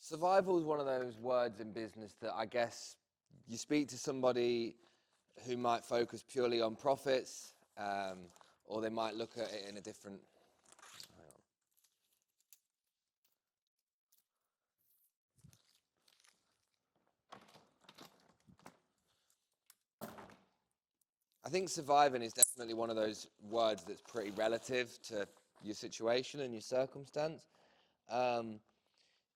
Survival is one of those words in business that I guess you speak to somebody who might focus purely on profits, or they might look at it in a different. Hang on. I think surviving is definitely one of those words that's pretty relative to your situation and your circumstance. Um,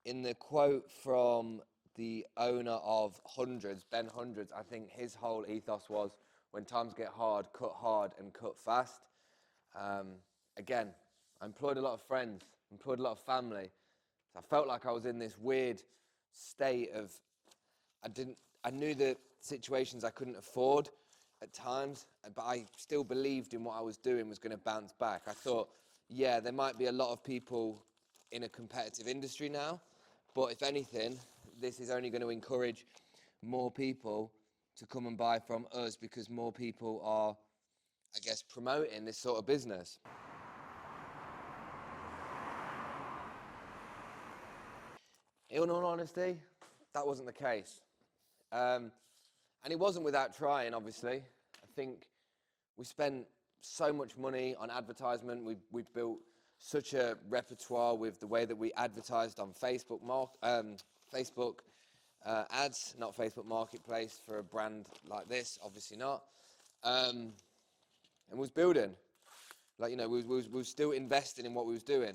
in the quote from the owner of Hundreds, Ben Hundreds, I think his whole ethos was, when times get hard and cut fast. Um, Again, I employed a lot of friends, employed a lot of family. So I felt like I was in this weird state of, I knew the situations I couldn't afford at times, but I still believed in what I was doing was going to bounce back. I thought, yeah, there might be a lot of people in a competitive industry now, but if anything, this is only going to encourage more people to come and buy from us because more people are, I guess, promoting this sort of business. In all honesty, that wasn't the case. And it wasn't without trying, obviously. I think we spent so much money on advertisement. We've built such a repertoire with the way that we advertised on Facebook ads, not Facebook Marketplace for a brand like this, obviously not. And was building. We was still investing in what we was doing.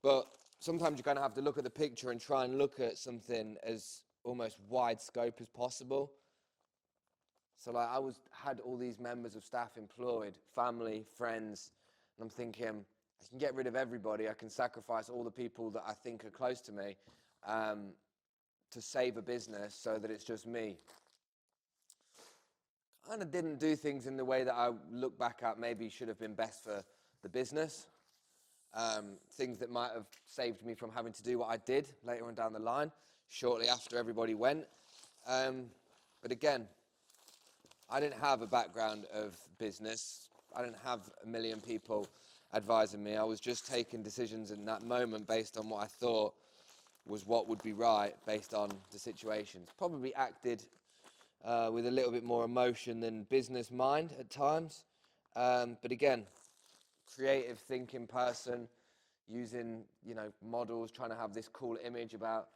But sometimes you kind of have to look at the picture and try and look at something as almost wide scope as possible. So had all these members of staff employed, family, friends, and I'm thinking, I can get rid of everybody, I can sacrifice all the people that I think are close to me to save a business so that it's just me. Kind of didn't do things in the way that I look back at maybe should have been best for the business. Things that might have saved me from having to do what I did later on down the line, shortly after everybody went. But again, I didn't have a background of business. I didn't have a million people advising me. I was just taking decisions in that moment based on what I thought was what would be right based on the situations. Probably acted with a little bit more emotion than business mind at times. But again, creative thinking person, using, models, trying to have this cool image about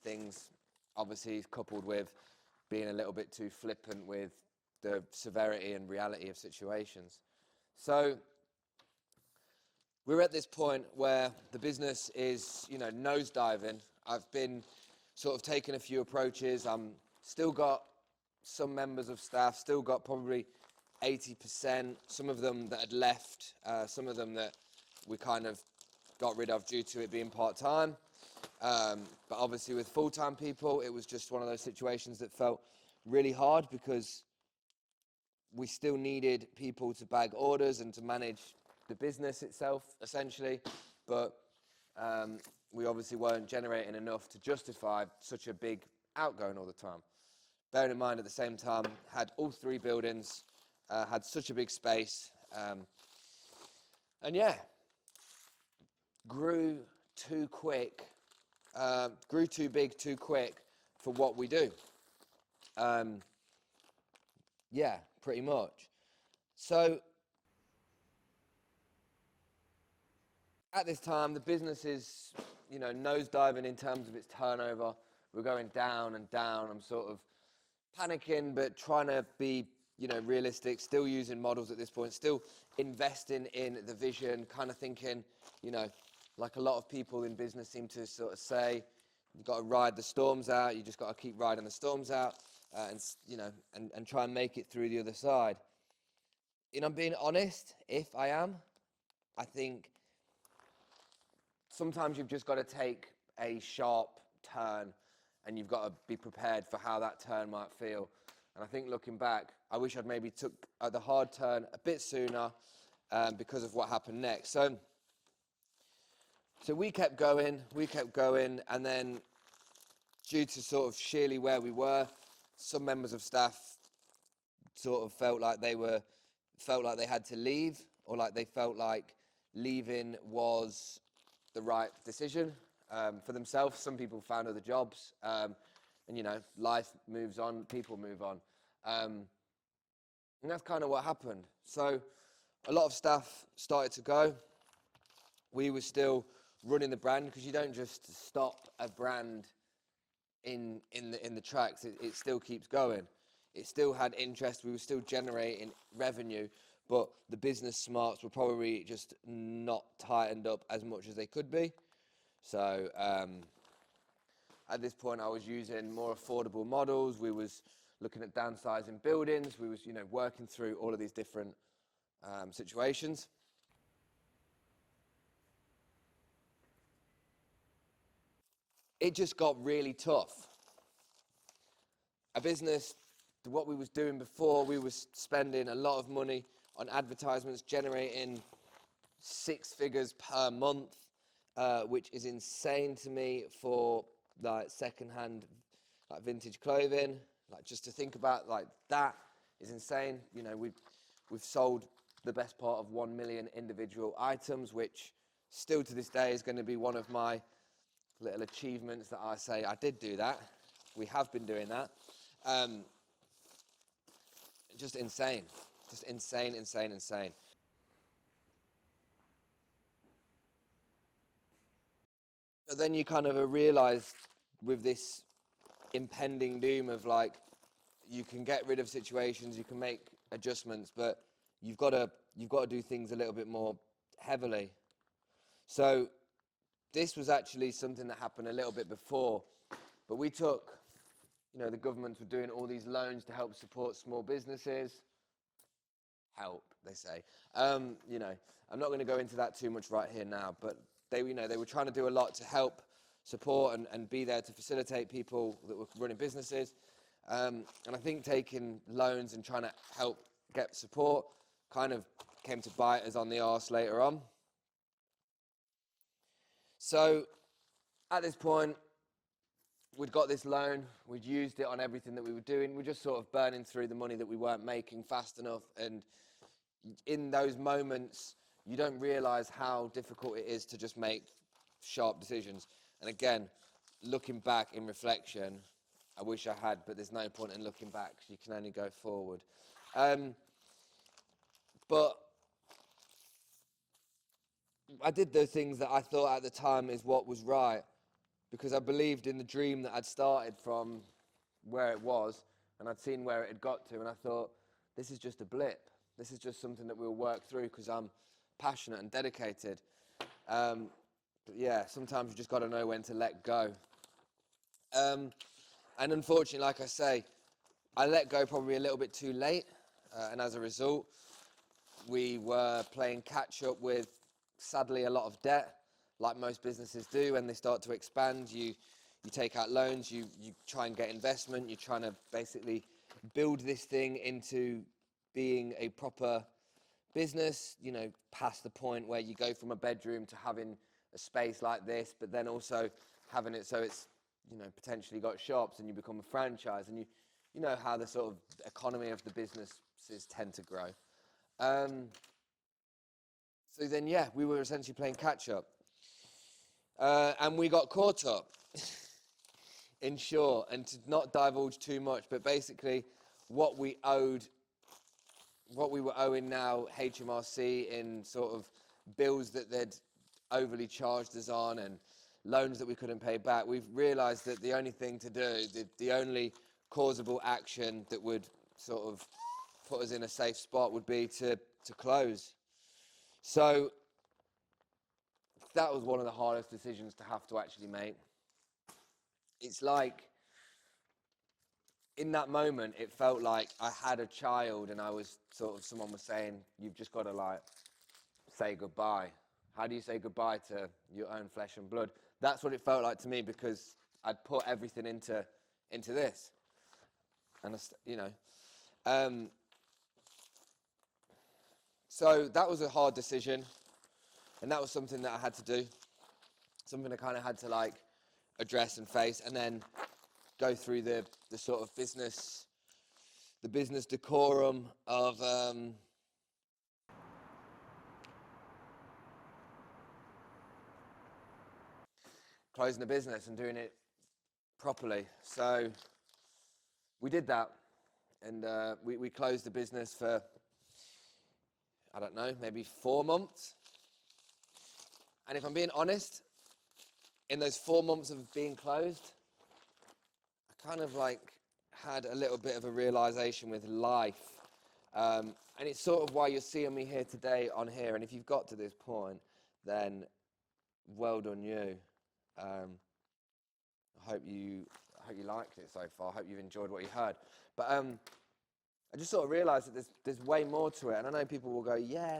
things, obviously coupled with being a little bit too flippant with the severity and reality of situations. So we're at this point where the business is, nosediving. I've been sort of taking a few approaches. Still got some members of staff, still got probably 80%, some of them that had left, some of them that we kind of got rid of due to it being part-time. But obviously with full-time people, it was just one of those situations that felt really hard because we still needed people to bag orders and to manage the business itself, essentially. But we obviously weren't generating enough to justify such a big outgoing all the time. Bearing in mind, at the same time, had all three buildings, had such a big space. And yeah, grew too quick, grew too big too quick for what we do. Yeah, pretty much. So at this time, the business is, nosediving in terms of its turnover. We're going down and down. I'm sort of panicking, but trying to be, realistic, still using models at this point, still investing in the vision, kind of thinking, like a lot of people in business seem to sort of say, you've got to ride the storms out, you just got to keep riding the storms out, and try and make it through the other side. I'm being honest, if I am, I think sometimes you've just got to take a sharp turn and you've got to be prepared for how that turn might feel. And I think looking back, I wish I'd maybe took the hard turn a bit sooner because of what happened next. So we kept going, and then due to sort of sheerly where we were, some members of staff sort of felt like they had to leave, or like they felt like leaving was the right decision. for themselves. Some people found other jobs, and life moves on, people move on. And that's kind of what happened. So a lot of staff started to go. We were still running the brand, because you don't just stop a brand in the tracks. It still keeps going. It still had interest. We were still generating revenue, but the business smarts were probably just not tightened up as much as they could be. So at this point, I was using more affordable models. We was looking at downsizing buildings. We was working through all of these different situations. It just got really tough. A business, what we was doing before, we was spending a lot of money on advertisements, generating 6 figures per month, which is insane to me for like secondhand, like vintage clothing. Like, just to think about, like, that is insane. We've sold the best part of 1 million individual items, which still to this day is going to be one of my little achievements that I say I did do that. We have been doing that. Just insane. Just insane. But then you kind of realize with this impending doom of, like, you can get rid of situations, you can make adjustments, but you've got to do things a little bit more heavily. So this was actually something that happened a little bit before, but we took, the governments were doing all these loans to help support small businesses. Help, they say. I'm not going to go into that too much right here now, but they were trying to do a lot to help support and be there to facilitate people that were running businesses. And I think taking loans and trying to help get support kind of came to bite us on the arse later on. So at this point, we'd got this loan, we'd used it on everything that we were doing. We're just sort of burning through the money that we weren't making fast enough. And in those moments, you don't realize how difficult it is to just make sharp decisions. And again, looking back in reflection, I wish I had, but there's no point in looking back, because you can only go forward. But I did the things that I thought at the time is what was right, because I believed in the dream that I'd started from where it was, and I'd seen where it had got to, and I thought, this is just a blip. This is just something that we'll work through, because I'm passionate and dedicated. But yeah, sometimes you just got to know when to let go. And unfortunately, like I say, I let go probably a little bit too late, and as a result, we were playing catch up with, sadly, a lot of debt, like most businesses do. When they start to expand, you take out loans, you try and get investment, you're trying to basically build this thing into being a proper business, past the point where you go from a bedroom to having a space like this, but then also having it so it's, potentially got shops, and you become a franchise, and you know how the sort of economy of the businesses tend to grow. So then, yeah, we were essentially playing catch up. And we got caught up, in short, and to not divulge too much, but basically what we were owing now HMRC in sort of bills that they'd overly charged us on, and loans that we couldn't pay back. We've realised that the only thing to do, the only causable action that would sort of put us in a safe spot would be to close. So that was one of the hardest decisions to have to actually make. It's like, in that moment, it felt like I had a child, and I was someone was saying, you've just got to, like, say goodbye. How do you say goodbye to your own flesh and blood? That's what it felt like to me, because I'd put everything into this. And, so that was a hard decision, and that was something that I had to do, something I kind of had to, like, address and face, and then go through the sort of business decorum of closing the business and doing it properly. So we did that, and we closed the business for, I don't know, maybe 4 months. And if I'm being honest, in those 4 months of being closed, I kind of like had a little bit of a realization with life. And it's sort of why you're seeing me here today on here. And if you've got to this point, then well done you. I hope you liked it so far. I hope you've enjoyed what you heard. But I just sort of realized that there's way more to it. And I know people will go, yeah,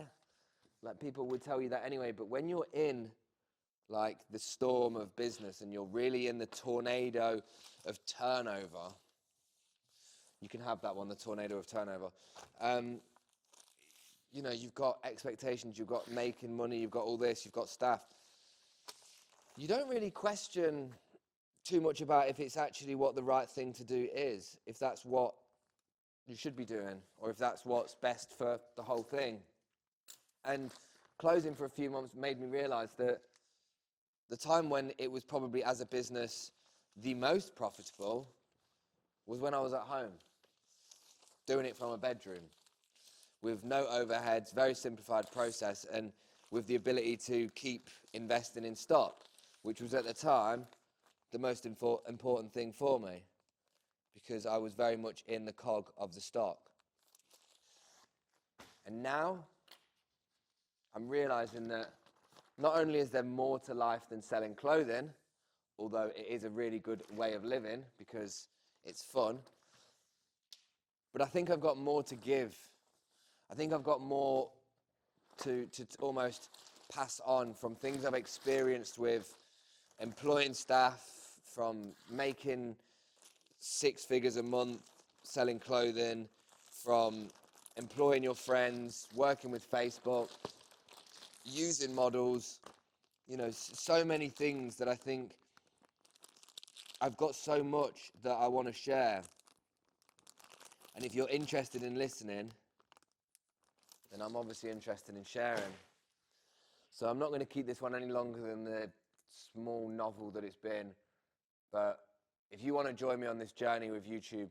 like people would tell you that anyway. But when you're in like the storm of business and you're really in the tornado of turnover, you can have that one, the tornado of turnover. You know, you've got expectations, you've got making money, you've got all this, you've got staff. You don't really question too much about if it's actually what the right thing to do is, if that's what you should be doing, or if that's what's best for the whole thing. And closing for a few months made me realize that the time when it was probably as a business the most profitable was when I was at home, doing it from a bedroom, with no overheads, very simplified process, and with the ability to keep investing in stock, which was at the time the most important thing for me, because I was very much in the cog of the stock. And now I'm realizing that not only is there more to life than selling clothing, although it is a really good way of living because it's fun, but I think I've got more to give. I think I've got more to almost pass on from things I've experienced with employing staff, from making 6 figures a month selling clothing, from employing your friends, working with Facebook, using models, you know, so many things that I think I've got so much that I want to share. And if you're interested in listening, then I'm obviously interested in sharing. So I'm not going to keep this one any longer than the small novel that it's been. But if you want to join me on this journey with YouTube,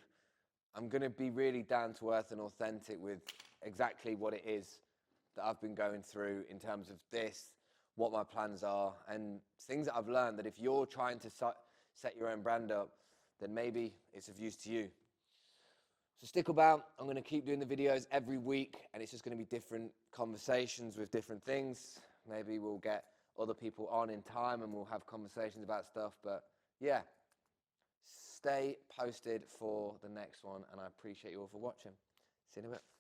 I'm going to be really down to earth and authentic with exactly what it is that I've been going through in terms of this, what my plans are, and things that I've learned that if you're trying to set your own brand up, then maybe it's of use to you. So stick about. I'm going to keep doing the videos every week, and it's just going to be different conversations with different things. Maybe we'll get other people on in time and we'll have conversations about stuff. But yeah, stay posted for the next one, and I appreciate you all for watching. See you in a bit.